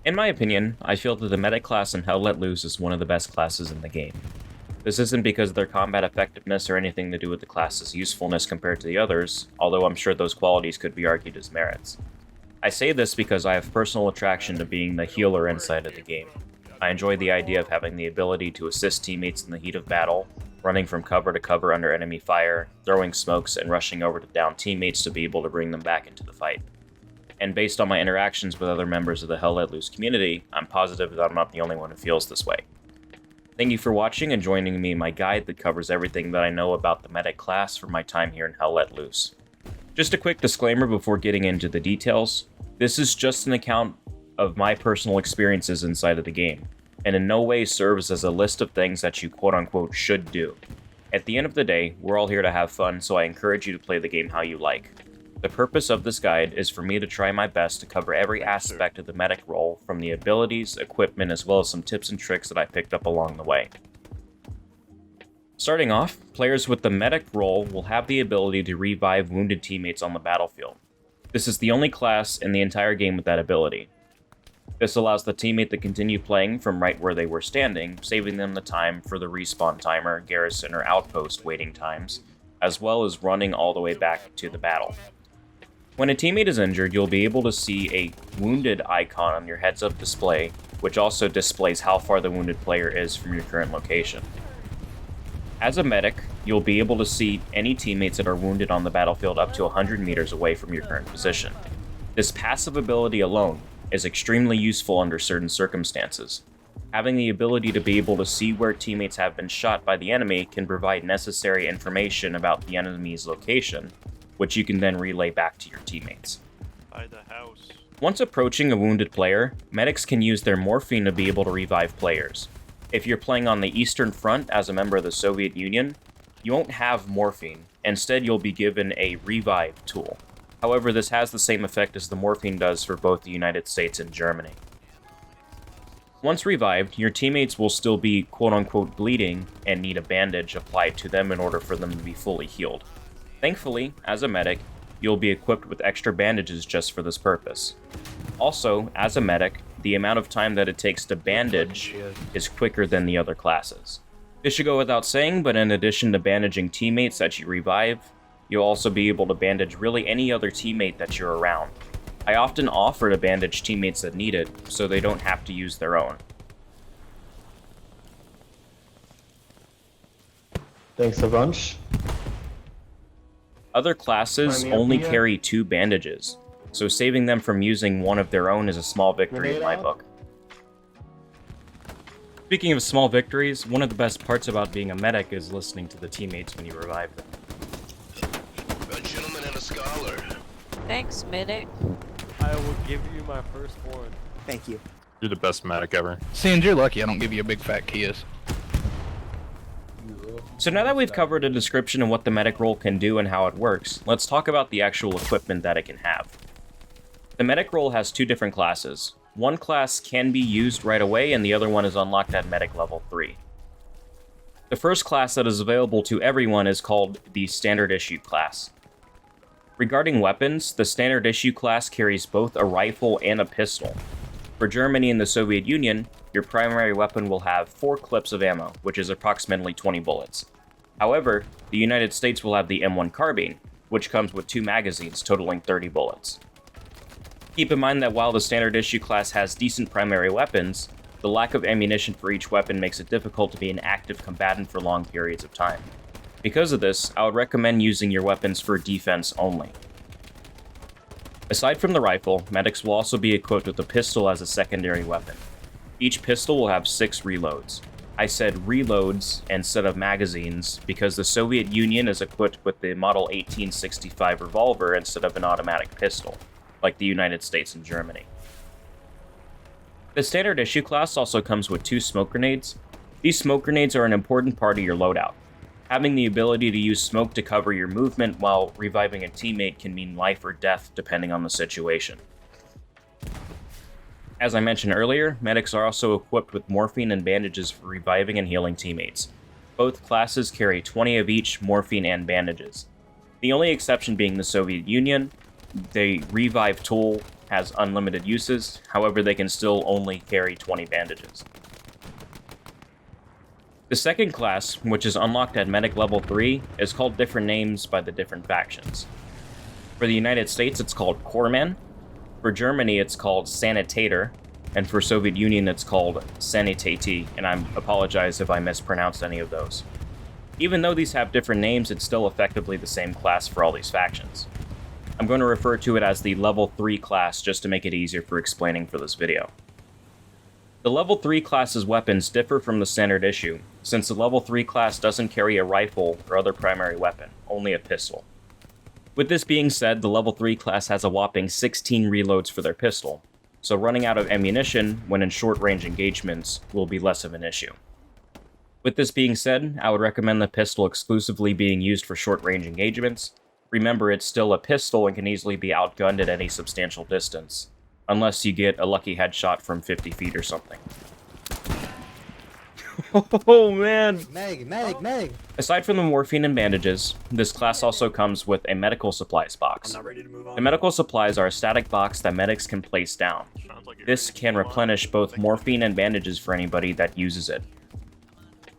In my opinion, I feel that the medic class in Hell Let Loose is one of the best classes in the game. This isn't because of their combat effectiveness or anything to do with the class's usefulness compared to the others, although I'm sure those qualities could be argued as merits. I say this because I have personal attraction to being the healer inside of the game. I enjoy the idea of having the ability to assist teammates in the heat of battle, running from cover to cover under enemy fire, throwing smokes, and rushing over to down teammates to be able to bring them back into the fight. And based on my interactions with other members of the Hell Let Loose community, I'm positive that I'm not the only one who feels this way. Thank you for watching and joining me in my guide that covers everything that I know about the medic class from my time here in Hell Let Loose. Just a quick disclaimer before getting into the details. This is just an account of my personal experiences inside of the game, and in no way serves as a list of things that you quote-unquote should do. At the end of the day, we're all here to have fun, so I encourage you to play the game how you like. The purpose of this guide is for me to try my best to cover every aspect of the medic role, from the abilities, equipment, as well as some tips and tricks that I picked up along the way. Starting off, players with the medic role will have the ability to revive wounded teammates on the battlefield. This is the only class in the entire game with that ability. This allows the teammate to continue playing from right where they were standing, saving them the time for the respawn timer, garrison, or outpost waiting times, as well as running all the way back to the battle. When a teammate is injured, you'll be able to see a wounded icon on your heads-up display, which also displays how far the wounded player is from your current location. As a medic, you'll be able to see any teammates that are wounded on the battlefield up to 100 meters away from your current position. This passive ability alone is extremely useful under certain circumstances. Having the ability to be able to see where teammates have been shot by the enemy can provide necessary information about the enemy's location, which you can then relay back to your teammates. By the house. Once approaching a wounded player, medics can use their morphine to be able to revive players. If you're playing on the Eastern Front as a member of the Soviet Union, you won't have morphine. Instead, you'll be given a revive tool. However, this has the same effect as the morphine does for both the United States and Germany. Once revived, your teammates will still be quote-unquote bleeding and need a bandage applied to them in order for them to be fully healed. Thankfully, as a medic, you'll be equipped with extra bandages just for this purpose. Also, as a medic, the amount of time that it takes to bandage is quicker than the other classes. This should go without saying, but in addition to bandaging teammates that you revive, you'll also be able to bandage really any other teammate that you're around. I often offer to bandage teammates that need it, so they don't have to use their own. Thanks a bunch. Other classes only carry 2 bandages, so saving them from using one of their own is a small victory in my book. Speaking of small victories, one of the best parts about being a medic is listening to the teammates when you revive them. A gentleman and a scholar. Thanks, medic. I will give you my first one. Thank you. You're the best medic ever. Sans, you're lucky I don't give you a big fat kiss. So now that we've covered a description of what the medic role can do and how it works, let's talk about the actual equipment that it can have. The medic role has 2 different classes. One class can be used right away, and the other one is unlocked at medic level 3. The first class that is available to everyone is called the Standard Issue class. Regarding weapons, the Standard Issue class carries both a rifle and a pistol. For Germany and the Soviet Union, your primary weapon will have 4 clips of ammo, which is approximately 20 bullets. However, the United States will have the M1 carbine, which comes with 2 magazines totaling 30 bullets. Keep in mind that while the Standard Issue class has decent primary weapons, the lack of ammunition for each weapon makes it difficult to be an active combatant for long periods of time. Because of this, I would recommend using your weapons for defense only. Aside from the rifle, medics will also be equipped with a pistol as a secondary weapon. Each pistol will have 6 reloads. I said reloads instead of magazines because the Soviet Union is equipped with the Model 1865 revolver instead of an automatic pistol, like the United States and Germany. The Standard Issue class also comes with 2 smoke grenades. These smoke grenades are an important part of your loadout. Having the ability to use smoke to cover your movement while reviving a teammate can mean life or death depending on the situation. As I mentioned earlier, medics are also equipped with morphine and bandages for reviving and healing teammates. Both classes carry 20 of each morphine and bandages. The only exception being the Soviet Union. The revive tool has unlimited uses, however they can still only carry 20 bandages. The second class, which is unlocked at Medic level 3, is called different names by the different factions. For the United States, it's called Corpsman. For Germany, it's called Sanitator. And for Soviet Union, it's called Sanitate, and I apologize if I mispronounced any of those. Even though these have different names, it's still effectively the same class for all these factions. I'm going to refer to it as the level 3 class just to make it easier for explaining for this video. The level 3 class's weapons differ from the standard issue, since the level 3 class doesn't carry a rifle or other primary weapon, only a pistol. With this being said, the level 3 class has a whopping 16 reloads for their pistol, so running out of ammunition when in short-range engagements will be less of an issue. With this being said, I would recommend the pistol exclusively being used for short-range engagements. Remember, it's still a pistol and can easily be outgunned at any substantial distance, unless you get a lucky headshot from 50 feet or something. Oh man! Meg! Aside from the morphine and bandages, this class also comes with a medical supplies box. The medical supplies are a static box that medics can place down. This can replenish both morphine and bandages for anybody that uses it.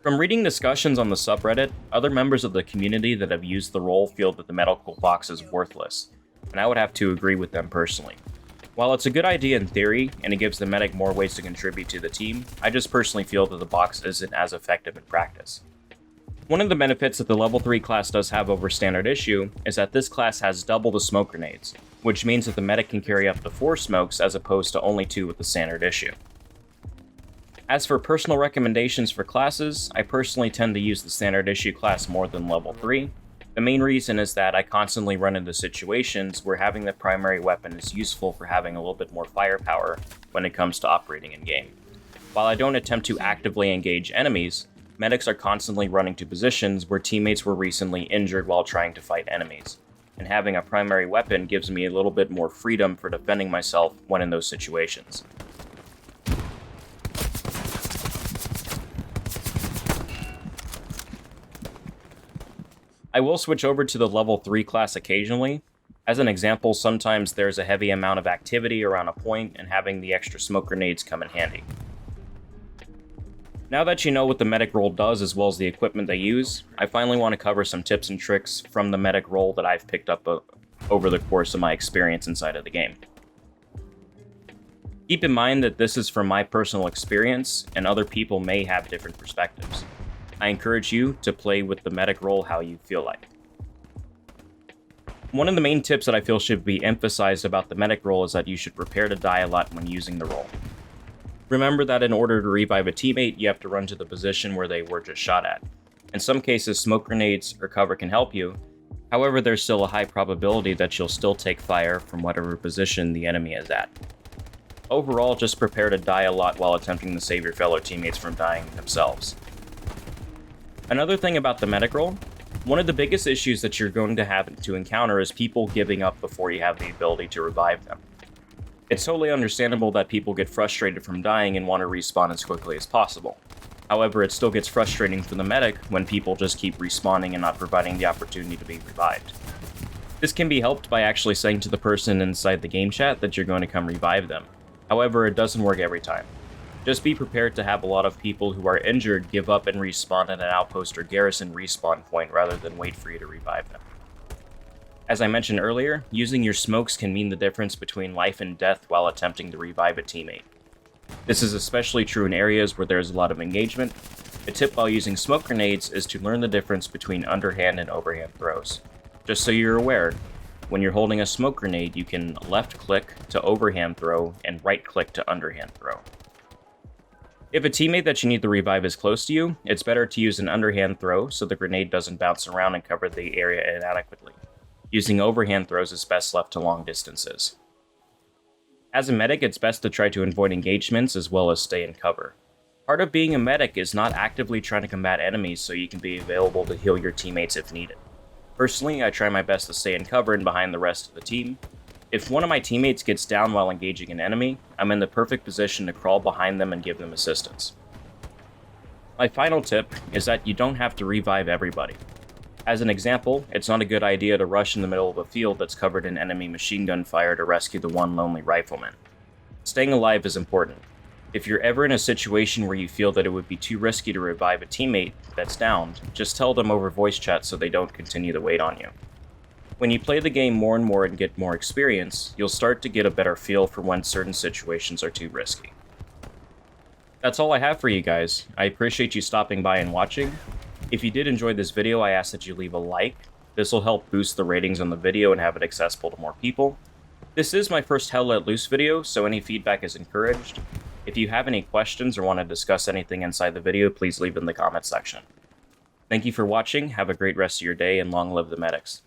From reading discussions on the subreddit, other members of the community that have used the role feel that the medical box is worthless, and I would have to agree with them personally. While it's a good idea in theory, and it gives the medic more ways to contribute to the team, I just personally feel that the box isn't as effective in practice. One of the benefits that the level 3 class does have over standard issue is that this class has double the smoke grenades, which means that the medic can carry up to 4 smokes as opposed to only 2 with the standard issue. As for personal recommendations for classes, I personally tend to use the standard issue class more than level 3. The main reason is that I constantly run into situations where having the primary weapon is useful for having a little bit more firepower when it comes to operating in-game. While I don't attempt to actively engage enemies, medics are constantly running to positions where teammates were recently injured while trying to fight enemies, and having a primary weapon gives me a little bit more freedom for defending myself when in those situations. I will switch over to the level 3 class occasionally. As an example, sometimes there's a heavy amount of activity around a point and having the extra smoke grenades come in handy. Now that you know what the medic role does as well as the equipment they use, I finally want to cover some tips and tricks from the medic role that I've picked up over the course of my experience inside of the game. Keep in mind that this is from my personal experience, and other people may have different perspectives. I encourage you to play with the medic role how you feel like. One of the main tips that I feel should be emphasized about the medic role is that you should prepare to die a lot when using the role. Remember that in order to revive a teammate, you have to run to the position where they were just shot at. In some cases, smoke grenades or cover can help you. However, there's still a high probability that you'll still take fire from whatever position the enemy is at. Overall, just prepare to die a lot while attempting to save your fellow teammates from dying themselves. Another thing about the medic role, one of the biggest issues that you're going to have to encounter is people giving up before you have the ability to revive them. It's totally understandable that people get frustrated from dying and want to respawn as quickly as possible. However, it still gets frustrating for the medic when people just keep respawning and not providing the opportunity to be revived. This can be helped by actually saying to the person inside the game chat that you're going to come revive them. However, it doesn't work every time. Just be prepared to have a lot of people who are injured give up and respawn at an outpost or garrison respawn point rather than wait for you to revive them. As I mentioned earlier, using your smokes can mean the difference between life and death while attempting to revive a teammate. This is especially true in areas where there's a lot of engagement. A tip while using smoke grenades is to learn the difference between underhand and overhand throws. Just so you're aware, when you're holding a smoke grenade, you can left click to overhand throw and right click to underhand throw. If a teammate that you need to revive is close to you, it's better to use an underhand throw so the grenade doesn't bounce around and cover the area inadequately. Using overhand throws is best left to long distances. As a medic, it's best to try to avoid engagements as well as stay in cover. Part of being a medic is not actively trying to combat enemies so you can be available to heal your teammates if needed. Personally, I try my best to stay in cover and behind the rest of the team. If one of my teammates gets down while engaging an enemy, I'm in the perfect position to crawl behind them and give them assistance. My final tip is that you don't have to revive everybody. As an example, it's not a good idea to rush in the middle of a field that's covered in enemy machine gun fire to rescue the one lonely rifleman. Staying alive is important. If you're ever in a situation where you feel that it would be too risky to revive a teammate that's downed, just tell them over voice chat so they don't continue to wait on you. When you play the game more and more and get more experience, you'll start to get a better feel for when certain situations are too risky. That's all I have for you guys. I appreciate you stopping by and watching. If you did enjoy this video, I ask that you leave a like. This will help boost the ratings on the video and have it accessible to more people. This is my first Hell Let Loose video, so any feedback is encouraged. If you have any questions or want to discuss anything inside the video, please leave it in the comment section. Thank you for watching, have a great rest of your day, and long live the medics.